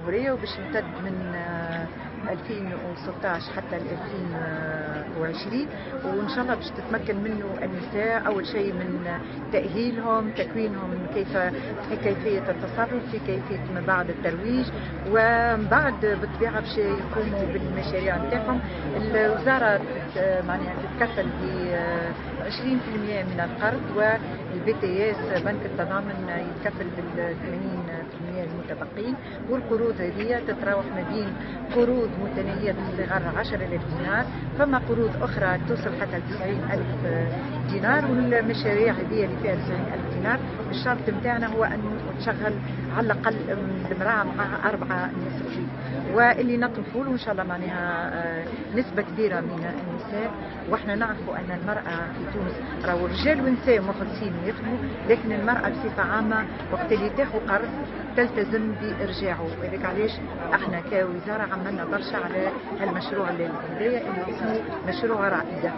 الجمهورية، وباش يمتد من 2016 حتى 2020، وإن شاء الله باش تتمكن منه النساء أول شيء من تأهيلهم، تكوينهم في كيفية التصرف، في كيفية من بعد الترويج، وبعد بالطبيعة باش يقوموا بالمشاريع نتاعهم. الوزارة معناها تتكفل ب 20% من القرض، والبي تي اس بنك التضامن يتكفل بال 80% المتبقين، والقروض هذه تتراوح ما بين قروض متناهية الصغر 10,000 دينار، فما قروض أخرى توصل حتى ل 90,000 دينار، والمشاريع هذه اللي فيها 90,000 دينار الشرط نتاعنا هو أنه تشغل على الأقل المرأة مع 4 نساء، واللي نطلبوا له إن شاء الله معناها نسبة كبيرة من النساء. وإحنا نعرفوا أن المرأة في تونس راهو رجال ونساء مخلصين يخدموا، لكن المرأة بصفة عامة وقت اللي تاخذ قرض تلتزم بإرجاعه، وذلك علاش احنا كوزارة عملنا برشا على هالمشروع اللي اسمه مشروع رائدة.